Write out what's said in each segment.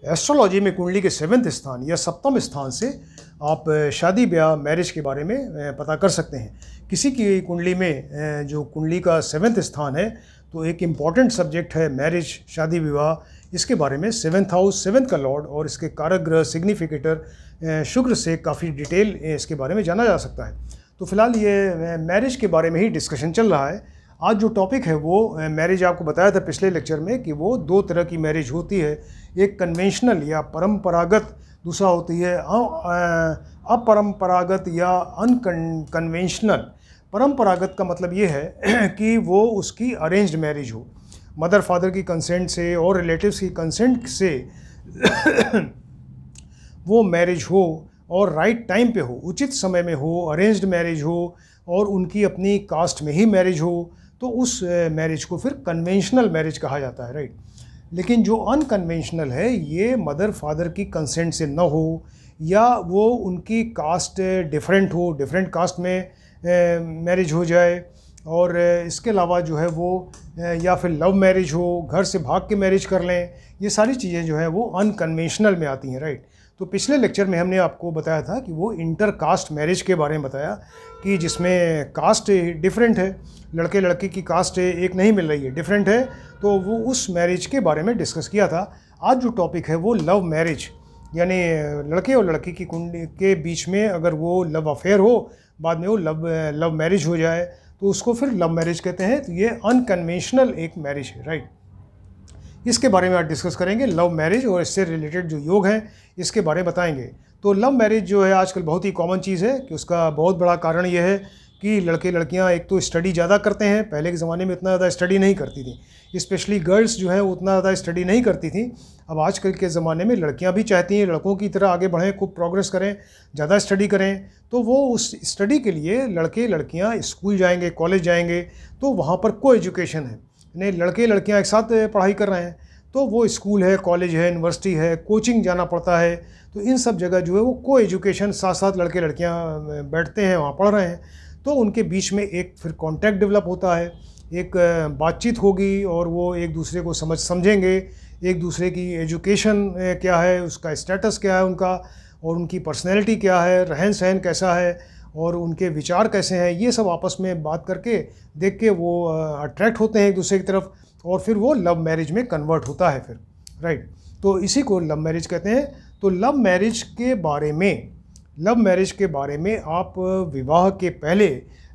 Astrology में कुंडली के 7वें स्थान या सप्तम स्थान से आप शादी ब्याह मैरिज के बारे में पता कर सकते हैं। किसी की कुंडली में जो कुंडली का 7वें स्थान है तो एक इम्पॉर्टेंट सब्जेक्ट है मैरिज, शादी विवाह। इसके बारे में 7th हाउस, 7th का लॉर्ड और इसके कारक ग्रह सिग्निफिकेटर शुक्र से काफ़ी डिटेल इसके बारे में जाना जा सकता है। तो फिलहाल ये मैरिज के बारे में ही डिस्कशन चल रहा है। आज जो टॉपिक है वो मैरिज, आपको बताया था पिछले लेक्चर में कि वो दो तरह की मैरिज होती है, एक कन्वेंशनल या परंपरागत, दूसरा होती है अपरंपरागत या अनकन्वेंशनल। परंपरागत का मतलब ये है कि वो उसकी अरेंज्ड मैरिज हो, मदर फादर की कंसेंट से और रिलेटिव्स की कंसेंट से वो मैरिज हो और राइट टाइम पे हो, उचित समय में हो, अरेंज्ड मैरिज हो और उनकी अपनी कास्ट में ही मैरिज हो, तो उस मैरिज को फिर कन्वेंशनल मैरिज कहा जाता है, राइट। लेकिन जो अनकन्वेंशनल है ये मदर फादर की कंसेंट से न हो या वो उनकी कास्ट डिफरेंट हो, डिफरेंट कास्ट में मैरिज हो जाए, और इसके अलावा जो है वो या फिर लव मैरिज हो, घर से भाग के मैरिज कर लें, ये सारी चीज़ें जो है वो अनकन्वेंशनल में आती हैं, राइट। तो पिछले लेक्चर में हमने आपको बताया था कि वो इंटर कास्ट मैरिज के बारे में बताया कि जिसमें कास्ट डिफरेंट है, लड़के लड़की की कास्ट एक नहीं मिल रही है, डिफरेंट है, तो वो उस मैरिज के बारे में डिस्कस किया था। आज जो टॉपिक है वो लव मैरिज, यानी लड़के और लड़की की कुंडली के बीच में अगर वो लव अफेयर हो, बाद में वो लव मैरिज हो जाए तो उसको फिर लव मैरिज कहते हैं। तो ये अनकन्वेंशनल एक मैरिज है, राइट। इसके बारे में आज डिस्कस करेंगे, लव मैरिज और इससे रिलेटेड जो योग हैं इसके बारे में बताएंगे। तो लव मैरिज जो है आजकल बहुत ही कॉमन चीज़ है कि उसका बहुत बड़ा कारण ये है कि लड़के लड़कियां एक तो स्टडी ज़्यादा करते हैं, पहले के ज़माने में इतना ज़्यादा स्टडी नहीं करती थी, स्पेशली गर्ल्स जो है उतना ज़्यादा स्टडी नहीं करती थी। अब आजकल के ज़माने में लड़कियां भी चाहती हैं लड़कों की तरह आगे बढ़ें, खूब प्रोग्रेस करें, ज़्यादा स्टडी करें, तो वो उस स्टडी के लिए लड़के लड़कियाँ स्कूल जाएंगे, कॉलेज जाएंगे, तो वहाँ पर को एजुकेशन है, यानी लड़के लड़कियाँ एक साथ पढ़ाई कर रहे हैं, तो वो स्कूल है, कॉलेज है, यूनिवर्सिटी है, कोचिंग जाना पड़ता है, तो इन सब जगह जो है वो को एजुकेशन, साथ साथ लड़के लड़कियाँ बैठते हैं, वहाँ पढ़ रहे हैं, तो उनके बीच में एक फिर कांटेक्ट डेवलप होता है, एक बातचीत होगी और वो एक दूसरे को समझेंगे, एक दूसरे की एजुकेशन क्या है, उसका स्टेटस क्या है उनका, और उनकी पर्सनैलिटी क्या है, रहन सहन कैसा है और उनके विचार कैसे हैं, ये सब आपस में बात करके देख के वो अट्रैक्ट होते हैं एक दूसरे की तरफ, और फिर वो लव मैरिज में कन्वर्ट होता है फिर, राइट। तो इसी को लव मैरिज कहते हैं। तो लव मैरिज के बारे में आप विवाह के पहले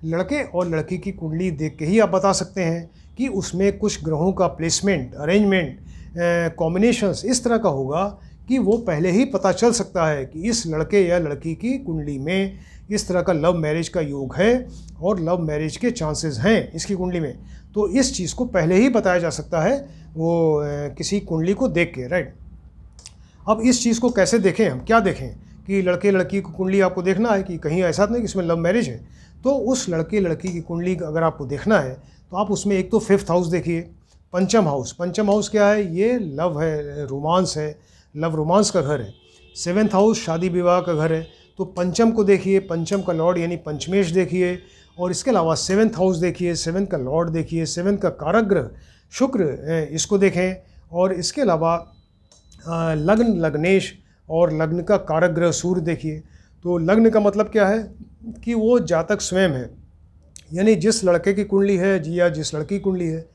लड़के और लड़की की कुंडली देख के ही आप बता सकते हैं कि उसमें कुछ ग्रहों का प्लेसमेंट, अरेंजमेंट, कॉम्बिनेशंस इस तरह का होगा कि वो पहले ही पता चल सकता है कि इस लड़के या लड़की की कुंडली में इस तरह का लव मैरिज का योग है और लव मैरिज के चांसेस हैं इसकी कुंडली में। तो इस चीज़ को पहले ही बताया जा सकता है वो किसी कुंडली को देख के, राइट। अब इस चीज़ को कैसे देखें, हम क्या देखें कि लड़के लड़की की कुंडली आपको देखना है कि कहीं ऐसा नहीं कि इसमें लव मैरिज है, तो उस लड़के लड़की की कुंडली अगर आपको देखना है तो आप उसमें एक तो 5th हाउस देखिए, पंचम हाउस क्या है, ये लव है, रोमांस है, लव रोमांस का घर है। 7th हाउस शादी विवाह का घर है, तो पंचम को देखिए, पंचम का लॉर्ड यानी पंचमेश देखिए, और इसके अलावा 7th हाउस देखिए, 7th का लॉर्ड देखिए, 7th का कारक ग्रह शुक्र, इसको देखें, और इसके अलावा लग्न, लग्नेश और लग्न का कारक ग्रह सूर्य देखिए। तो लग्न का मतलब क्या है कि वो जातक स्वयं है, यानी जिस लड़के की कुंडली है या जिस लड़की की कुंडली है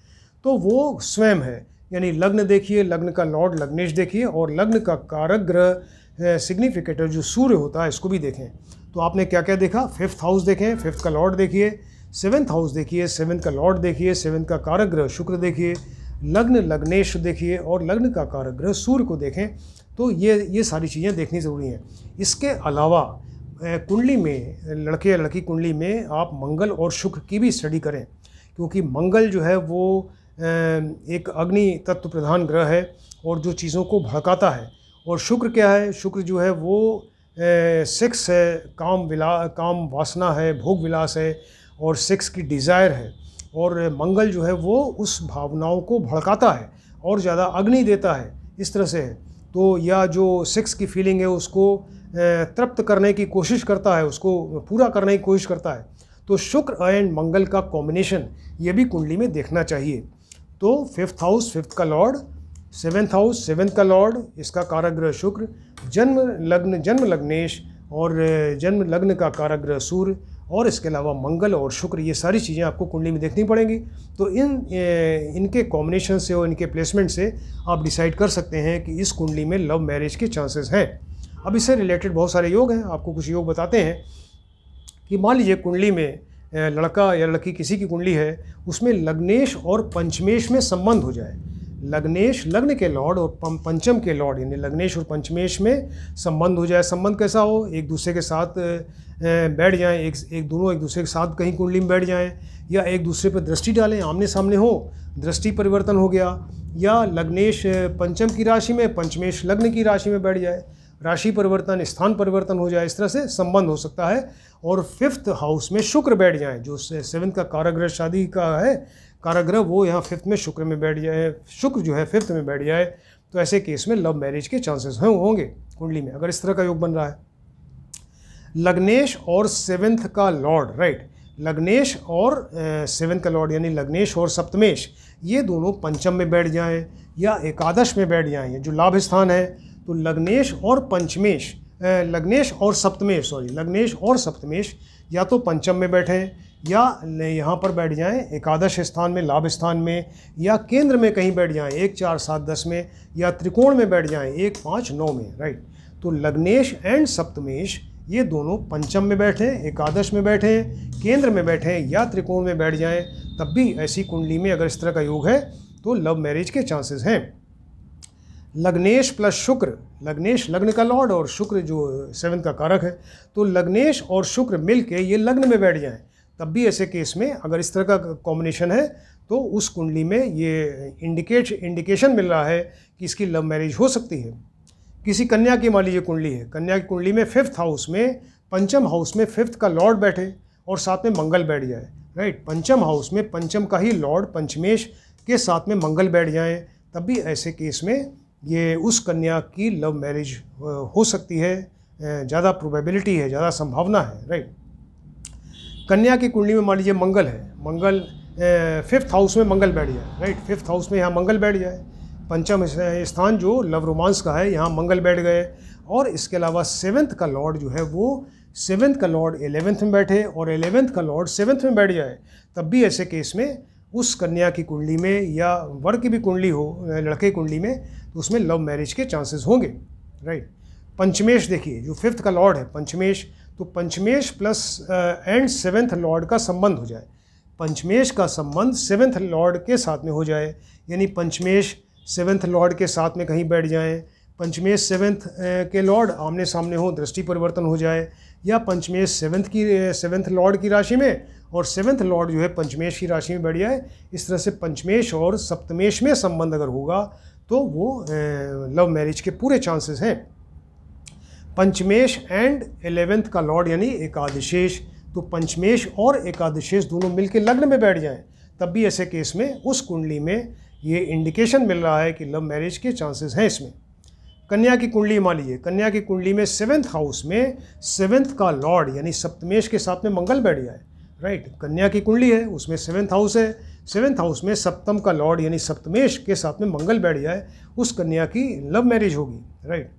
तो वो स्वयं है, यानी लग्न देखिए, लग्न का लॉर्ड लग्नेश देखिए, और लग्न का कारक ग्रह सिग्निफिकेटर जो सूर्य होता है इसको भी देखें। तो आपने क्या क्या देखा, 5th हाउस देखें, 5th का लॉर्ड देखिए, 7th हाउस देखिए, 7th का लॉर्ड देखिए, 7th का कारक ग्रह शुक्र देखिए, लग्न लग्नेश देखिए और लग्न का कारक ग्रह सूर्य को देखें। तो ये सारी चीज़ें देखनी ज़रूरी हैं। इसके अलावा कुंडली में, लड़के या लड़की कुंडली में आप मंगल और शुक्र की भी स्टडी करें, क्योंकि मंगल जो है वो एक अग्नि तत्व प्रधान ग्रह है और जो चीज़ों को भड़काता है, और शुक्र क्या है, शुक्र जो है वो सेक्स है, काम वासना है, भोग विलास है और सेक्स की डिज़ायर है, और मंगल जो है वो उस भावनाओं को भड़काता है और ज़्यादा अग्नि देता है, इस तरह से है। तो या जो सेक्स की फीलिंग है उसको तृप्त करने की कोशिश करता है, उसको पूरा करने की कोशिश करता है। तो शुक्र एंड मंगल का कॉम्बिनेशन ये भी कुंडली में देखना चाहिए। तो 5th हाउस, 5th का लॉर्ड सेवेंथ हाउस, सेवेंथ का लॉर्ड, इसका कारक ग्रह शुक्र, जन्म लग्न, जन्म लग्नेश और जन्म लग्न का कारक ग्रह सूर्य, और इसके अलावा मंगल और शुक्र, ये सारी चीज़ें आपको कुंडली में देखनी पड़ेंगी। तो इनके कॉम्बिनेशन से और इनके प्लेसमेंट से आप डिसाइड कर सकते हैं कि इस कुंडली में लव मैरिज के चांसेस हैं। अब इससे रिलेटेड बहुत सारे योग हैं, आपको कुछ योग बताते हैं कि मान लीजिए कुंडली में लड़का या लड़की किसी की कुंडली है, उसमें लग्नेश और पंचमेश में संबंध हो जाए। लग्नेश लग्न के लॉर्ड और पंचम के लॉर्ड, यानी लग्नेश और पंचमेश में संबंध हो जाए। संबंध कैसा हो, एक दूसरे के साथ बैठ जाएं, एक दोनों एक दूसरे के साथ कहीं कुंडली में बैठ जाएं, या एक दूसरे पर दृष्टि डालें, आमने सामने हो, दृष्टि परिवर्तन हो गया, या लग्नेश पंचम की राशि में, पंचमेश लग्न की राशि में बैठ जाए, राशि परिवर्तन, स्थान परिवर्तन हो जाए, इस तरह से संबंध हो सकता है। और फिफ्थ हाउस में शुक्र बैठ जाए, जो सेवन्थ का कारक ग्रह शादी का है कारक ग्रह, वो यहाँ फिफ्थ में शुक्र में बैठ जाए, शुक्र जो है फिफ्थ में बैठ जाए, तो ऐसे केस में लव मैरिज के चांसेस होंगे कुंडली में, अगर इस तरह का योग बन रहा है। लग्नेश और सेवन्थ का लॉर्ड, राइट, लग्नेश और सेवन्थ का लॉर्ड यानी लग्नेश और सप्तमेश, ये दोनों पंचम में बैठ जाएं या एकादश में बैठ जाएं, जो लाभ स्थान है। तो लग्नेश और पंचमेश, लग्नेश और सप्तमेश, लग्नेश और सप्तमेश या तो पंचम में बैठें या यहाँ पर बैठ जाएं एकादश स्थान में, लाभ स्थान में, या केंद्र में कहीं बैठ जाएं 1, 4, 7, 10 में, या त्रिकोण में बैठ जाएं 1, 5, 9 में, राइट। तो लग्नेश एंड सप्तमेश ये दोनों पंचम में बैठें, एकादश में बैठें, केंद्र में बैठें या त्रिकोण में बैठ जाएं, तब भी ऐसी कुंडली में अगर इस तरह का योग है तो लव मैरिज के चांसेस हैं। लग्नेश प्लस शुक्र, लग्नेश लग्न का लॉर्ड और शुक्र जो सेवन्थ का कारक है, तो लग्नेश और शुक्र मिल के ये लग्न में बैठ जाएं, तब भी ऐसे केस में अगर इस तरह का कॉम्बिनेशन है तो उस कुंडली में ये इंडिकेशन मिल रहा है कि इसकी लव मैरिज हो सकती है। किसी कन्या की मान लीजिए कुंडली है, कन्या की कुंडली में फिफ्थ हाउस में, पंचम हाउस में फिफ्थ का लॉर्ड बैठे और साथ में मंगल बैठ जाए, राइट, पंचम हाउस में पंचम का ही लॉर्ड पंचमेश के साथ में मंगल बैठ जाए, तब भी ऐसे केस में ये उस कन्या की लव मैरिज हो सकती है, ज़्यादा प्रोबेबिलिटी है, ज़्यादा संभावना है, राइट। कन्या की कुंडली में मान लीजिए मंगल है, मंगल फिफ्थ हाउस में मंगल बैठ जाए, राइट, फिफ्थ हाउस में यहाँ मंगल बैठ जाए, पंचम स्थान जो लव रोमांस का है यहाँ मंगल बैठ गए, और इसके अलावा सेवन्थ का लॉर्ड जो है वो सेवन्थ का लॉर्ड 11th में बैठे और 11th का लॉर्ड 7th में बैठ जाए, तब भी ऐसे केस में उस कन्या की कुंडली में या वर की भी कुंडली हो, लड़के कुंडली में, तो उसमें लव मैरिज के चांसेस होंगे, राइट। पंचमेश देखिए, जो फिफ्थ का लॉर्ड है पंचमेश, तो पंचमेश प्लस एंड सेवन्थ लॉर्ड का संबंध हो जाए, पंचमेश का संबंध सेवन्थ लॉर्ड के साथ में हो जाए, यानी पंचमेश सेवन्थ लॉर्ड के साथ में कहीं बैठ जाएं, पंचमेश सेवन्थ के लॉर्ड आमने सामने हो, दृष्टि परिवर्तन हो जाए, या पंचमेश सेवन्थ लॉर्ड की राशि में और सेवन्थ लॉर्ड जो है पंचमेश की राशि में बैठ जाए। इस तरह से पंचमेश और सप्तमेश में संबंध अगर होगा तो वो लव मैरिज के पूरे चांसेस हैं। पंचमेश एंड 11th का लॉर्ड यानी एकादशेश, तो पंचमेश और एकादशेश दोनों मिलकर लग्न में बैठ जाएं, तब भी ऐसे केस में उस कुंडली में ये इंडिकेशन मिल रहा है कि लव मैरिज के चांसेस हैं इसमें। कन्या की कुंडली मान लीजिए, कन्या की कुंडली में सेवन्थ हाउस में सेवन्थ का लॉर्ड यानी सप्तमेश के साथ में मंगल बैठ जाए, राइट, कन्या की कुंडली है उसमें सेवन्थ हाउस है, सेवन्थ हाउस में सप्तम का लॉर्ड यानी सप्तमेश के साथ में मंगल बैठ जाए, उस कन्या की लव मैरिज होगी, राइट।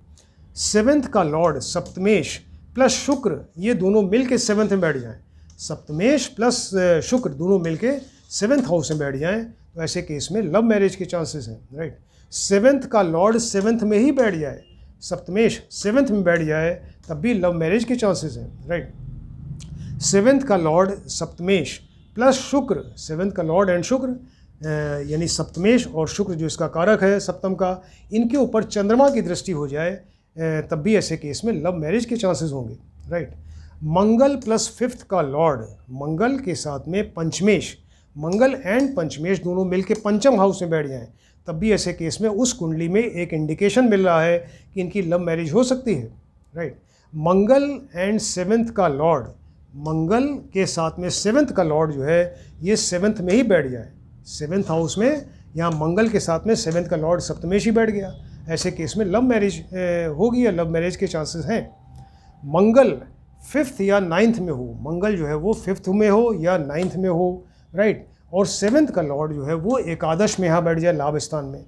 सेवन्थ का लॉर्ड सप्तमेश प्लस शुक्र ये दोनों मिल के सेवन्थ में बैठ जाएँ, सप्तमेश प्लस शुक्र दोनों मिल के सेवन्थ हाउस में बैठ जाएँ, तो ऐसे केस में लव मैरिज के चांसेस हैं, राइट। सेवन्थ का लॉर्ड सेवन्थ में ही बैठ जाए, सप्तमेश सेवन्थ में बैठ जाए, तब भी लव मैरिज के चांसेस हैं, राइट। सेवन्थ का लॉर्ड सप्तमेश प्लस शुक्र, सेवन्थ का लॉर्ड एंड शुक्र यानी सप्तमेश और शुक्र जो इसका कारक है सप्तम का, इनके ऊपर चंद्रमा की दृष्टि हो जाए, तब भी ऐसे केस में लव मैरिज के चांसेस होंगे, राइट। मंगल प्लस फिफ्थ का लॉर्ड, मंगल के साथ में पंचमेश, मंगल एंड पंचमेश दोनों मिलके पंचम हाउस में बैठ जाएं, तब भी ऐसे केस में उस कुंडली में एक इंडिकेशन मिल रहा है कि इनकी लव मैरिज हो सकती है, राइट। मंगल एंड सेवन्थ का लॉर्ड, मंगल के साथ में सेवन्थ का लॉर्ड जो है ये सेवन्थ में ही बैठ जाए, सेवन्थ हाउस में यहाँ मंगल के साथ में सेवन्थ का लॉर्ड सप्तमेश ही बैठ गया, ऐसे केस में लव मैरिज होगी या लव मैरिज के चांसेस हैं। मंगल फिफ्थ या नाइन्थ में हो, मंगल जो है वो फिफ्थ में हो या नाइन्थ में हो, राइट, और सेवन्थ का लॉर्ड जो है वो एकादश में यहाँ बैठ जाए लाभ स्थान में,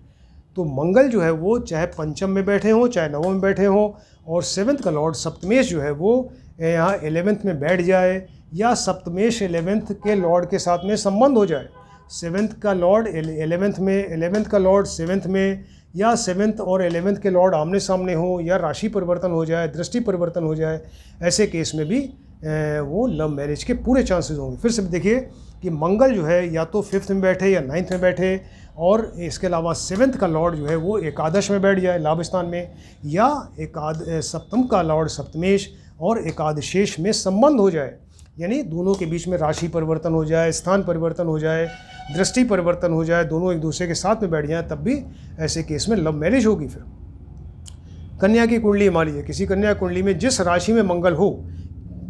तो मंगल जो है वो चाहे पंचम में बैठे हों चाहे नवम में बैठे हों, और सेवन्थ का लॉर्ड सप्तमेश जो है वो यहाँ 11th में बैठ जाए, या सप्तमेश 11th के लॉर्ड के साथ में संबंध हो जाए। 7th का लॉर्ड 11th में, 11th का लॉर्ड 7th में, या 7th और 11th के लॉर्ड आमने सामने हो, या राशि परिवर्तन हो जाए, दृष्टि परिवर्तन हो जाए, ऐसे केस में भी वो लव मैरिज के पूरे चांसेस होंगे। फिर से देखिए कि मंगल जो है या तो 5th में बैठे या 9th में बैठे, और इसके अलावा 7th का लॉर्ड जो है वो एकादश में बैठ जाए लाभ स्थान में, या सप्तम का लॉर्ड सप्तमेश और एकादशेश में संबंध हो जाए, यानी दोनों के बीच में राशि परिवर्तन हो जाए, स्थान परिवर्तन हो जाए, दृष्टि परिवर्तन हो जाए, दोनों एक दूसरे के साथ में बैठ जाए, तब भी ऐसे केस में लव मैरिज होगी। फिर कन्या की कुंडली मान लीजिए, किसी कन्या कुंडली में जिस राशि में मंगल हो,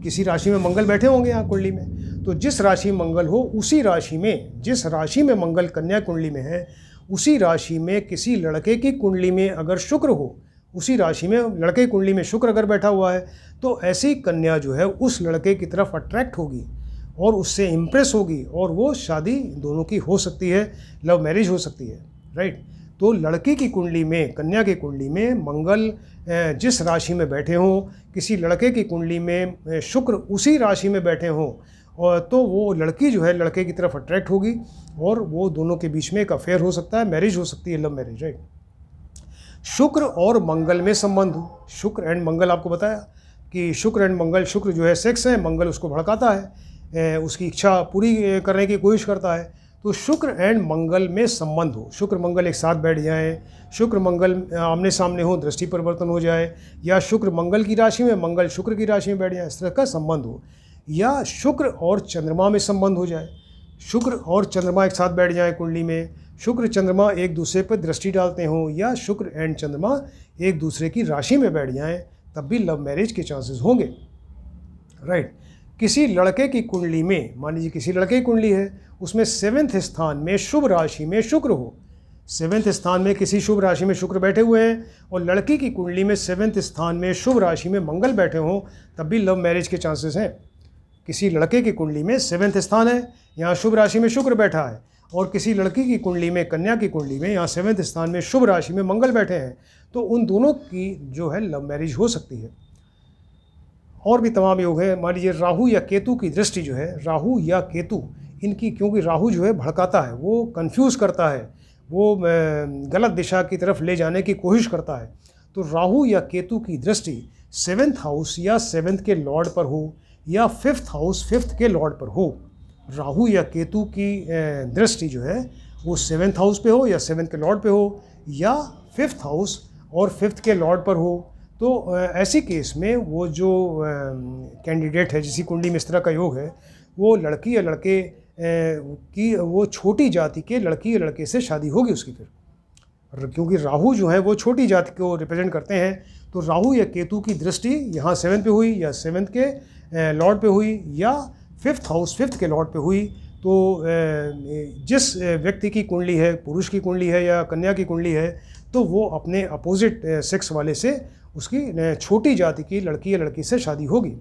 किसी राशि में मंगल बैठे होंगे यहाँ कुंडली में, तो जिस राशि में मंगल हो उसी राशि में, जिस राशि में मंगल कन्या कुंडली में है उसी राशि में किसी लड़के की कुंडली में अगर शुक्र हो, उसी राशि में लड़के की कुंडली में शुक्र अगर बैठा हुआ है, तो ऐसी कन्या जो है उस लड़के की तरफ अट्रैक्ट होगी और उससे इम्प्रेस होगी, और वो शादी दोनों की हो सकती है, लव मैरिज हो सकती है, राइट। तो लड़की की कुंडली में, कन्या की कुंडली में मंगल जिस राशि में बैठे हों, किसी लड़के की कुंडली में शुक्र उसी राशि में बैठे हों, और तो वो लड़की जो है लड़के की तरफ अट्रैक्ट होगी, और वो दोनों के बीच में एक अफेयर हो सकता है, मैरिज हो सकती है, लव मैरिज, राइट। शुक्र और मंगल में संबंध हो, शुक्र एंड मंगल, आपको बताया कि शुक्र एंड मंगल, शुक्र जो है सेक्स है, मंगल उसको भड़काता है, उसकी इच्छा पूरी करने की कोशिश करता है। तो शुक्र एंड मंगल में संबंध हो, शुक्र मंगल एक साथ बैठ जाएं, शुक्र मंगल आमने सामने हो, दृष्टि परिवर्तन हो जाए, या शुक्र मंगल की राशि में, मंगल शुक्र की राशि में बैठ जाए, इस तरह का संबंध हो, या शुक्र और चंद्रमा में संबंध हो जाए, शुक्र और चंद्रमा एक साथ बैठ जाए कुंडली में, शुक्र चंद्रमा एक दूसरे पर दृष्टि डालते हों, या शुक्र एंड चंद्रमा एक दूसरे की राशि में बैठ जाएं, तब भी लव मैरिज के चांसेस होंगे, राइट। किसी लड़के की कुंडली में, मान लीजिए किसी लड़के की कुंडली है, उसमें 7th स्थान में शुभ राशि में शुक्र हो, 7th स्थान में किसी शुभ राशि में शुक्र बैठे हुए हैं, और लड़की की कुंडली में 7th स्थान में शुभ राशि में मंगल बैठे हों, तब भी लव मैरिज के चांसेस हैं। किसी लड़के की कुंडली में 7th स्थान है, यहाँ शुभ राशि में शुक्र बैठा है, और किसी लड़की की कुंडली में, कन्या की कुंडली में यहाँ 7th स्थान में शुभ राशि में मंगल बैठे हैं, तो उन दोनों की जो है लव मैरिज हो सकती है। और भी तमाम योग है, मान लीजिए राहु या केतु की दृष्टि जो है, राहु या केतु इनकी, क्योंकि राहु जो है भड़काता है, वो कंफ्यूज करता है, वो गलत दिशा की तरफ ले जाने की कोशिश करता है, तो राहु या केतु की दृष्टि 7th हाउस या 7th के लॉर्ड पर हो, या 5th हाउस 5th के लॉर्ड पर हो, राहु या केतु की दृष्टि जो है वो 7th हाउस पे हो, या 7th के लॉर्ड पे हो, या 5th हाउस और 5th के लॉर्ड पर हो, तो ऐसी केस में वो जो कैंडिडेट है, जिसकी कुंडली में इस तरह का योग है, वो लड़की या लड़के की, वो छोटी जाति के लड़की या लड़के से शादी होगी उसकी फिर, क्योंकि राहु जो है वो छोटी जाति को रिप्रेजेंट करते हैं। तो राहु या केतु की दृष्टि यहाँ 7th पे हुई, या 7th के लॉर्ड पे हुई, या 5th हाउस 5th के लॉर्ड पे हुई, तो जिस व्यक्ति की कुंडली है, पुरुष की कुंडली है या कन्या की कुंडली है, तो वो अपने अपोजिट सेक्स वाले से, उसकी छोटी जाति की लड़की या लड़की से शादी होगी।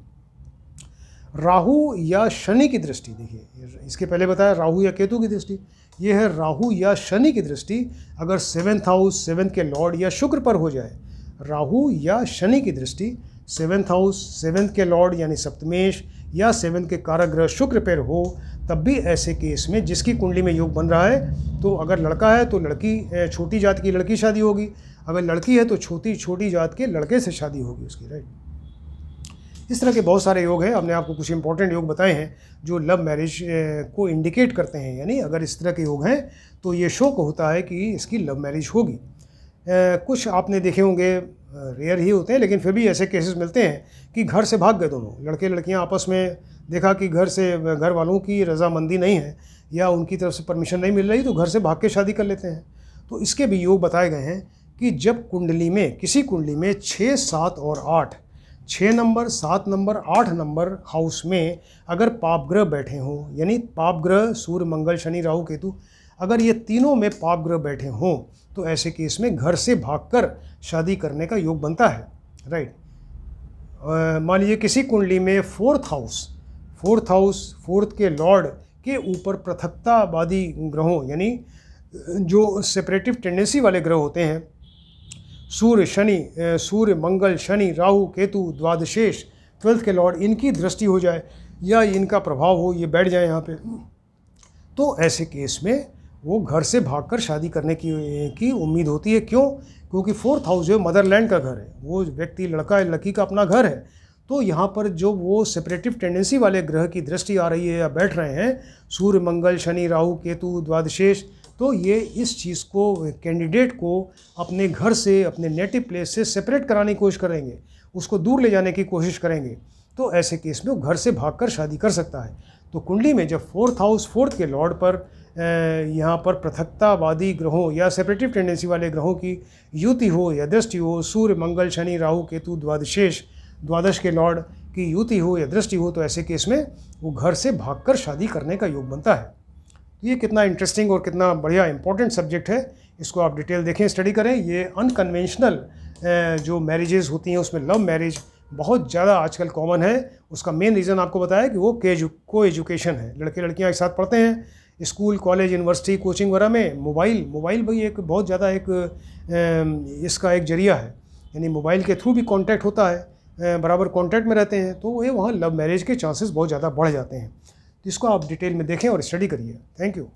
राहु या शनि की दृष्टि, देखिए इसके पहले बताया राहु या केतु की दृष्टि, ये है राहु या शनि की दृष्टि अगर 7th हाउस 7th के लॉर्ड या शुक्र पर हो जाए, राहु या शनि की दृष्टि 7th हाउस 7th के लॉर्ड यानी सप्तमेश या 7th के कारक ग्रह शुक्र पर हो, तब भी ऐसे केस में जिसकी कुंडली में योग बन रहा है, तो अगर लड़का है तो लड़की, छोटी जात की लड़की शादी होगी, अगर लड़की है तो छोटी जात के लड़के से शादी होगी उसकी, राइट। इस तरह के बहुत सारे योग हैं, हमने आपको कुछ इंपॉर्टेंट योग बताए हैं जो लव मैरिज को इंडिकेट करते हैं, यानी अगर इस तरह के योग हैं तो ये शो को होता है कि इसकी लव मैरिज होगी। कुछ आपने देखे होंगे, रेयर ही होते हैं, लेकिन फिर भी ऐसे केसेस मिलते हैं कि घर से भाग गए दोनों लड़के लड़कियां, आपस में देखा कि घर वालों की रजामंदी नहीं है या उनकी तरफ से परमिशन नहीं मिल रही, तो घर से भाग के शादी कर लेते हैं। तो इसके भी योग बताए गए हैं कि जब कुंडली में, किसी कुंडली में 6, 7 और 8, 6 नंबर, 7 नंबर, 8 नंबर हाउस में अगर पाप ग्रह बैठे हों, यानी पाप ग्रह सूर्य मंगल शनि राहु केतु, अगर ये तीनों में पाप ग्रह बैठे हों, तो ऐसे केस में घर से भागकर शादी करने का योग बनता है, राइट। मान लीजिए किसी कुंडली में 4th हाउस 4th के लॉर्ड के ऊपर पृथकतावादी ग्रहों, यानी जो सेपरेटिव टेंडेंसी वाले ग्रह होते हैं, सूर्य मंगल शनि राहु केतु द्वादशेष 12th के लॉर्ड, इनकी दृष्टि हो जाए या इनका प्रभाव हो, ये बैठ जाए यहाँ पे, तो ऐसे केस में वो घर से भागकर शादी करने की उम्मीद होती है। क्यों? क्योंकि 4th हाउस जो मदरलैंड का घर है, वो व्यक्ति लड़का या लड़की का अपना घर है। तो यहाँ पर जो वो सेपरेटिव टेंडेंसी वाले ग्रह की दृष्टि आ रही है या बैठ रहे हैं, सूर्य मंगल शनि राहु केतु द्वादशेष, तो ये इस चीज़ को कैंडिडेट को अपने घर से, अपने नेटिव प्लेस से सेपरेट कराने की कोशिश करेंगे, उसको दूर ले जाने की कोशिश करेंगे। तो ऐसे केस में वो घर से भागकर शादी कर सकता है। तो कुंडली में जब 4th हाउस 4th के लॉर्ड पर यहाँ पर पृथकतावादी ग्रहों या सेपरेटिव टेंडेंसी वाले ग्रहों की युति हो या दृष्टि हो, सूर्य मंगल शनि राहु केतु द्वादशेष, द्वादश के लॉर्ड की युति हो या दृष्टि हो, तो ऐसे केस में वो घर से भागकर शादी करने का योग बनता है। तो ये कितना इंटरेस्टिंग और कितना बढ़िया इंपॉर्टेंट सब्जेक्ट है, इसको आप डिटेल देखें, स्टडी करें। ये अनकन्वेंशनल जो मैरिजेस होती हैं उसमें लव मैरिज बहुत ज़्यादा आजकल कॉमन है। उसका मेन रीज़न आपको बताया कि वो को एजुकेशन है, लड़के लड़कियां एक साथ पढ़ते हैं, स्कूल कॉलेज यूनिवर्सिटी कोचिंग वगैरह में मोबाइल भी एक बहुत ज़्यादा एक इसका एक जरिया है, यानी मोबाइल के थ्रू भी कांटेक्ट होता है, बराबर कांटेक्ट में रहते हैं, तो ये वहाँ लव मैरिज के चांसेस बहुत ज़्यादा बढ़ जाते हैं। तो इसको आप डिटेल में देखें और स्टडी करिए। Thank you.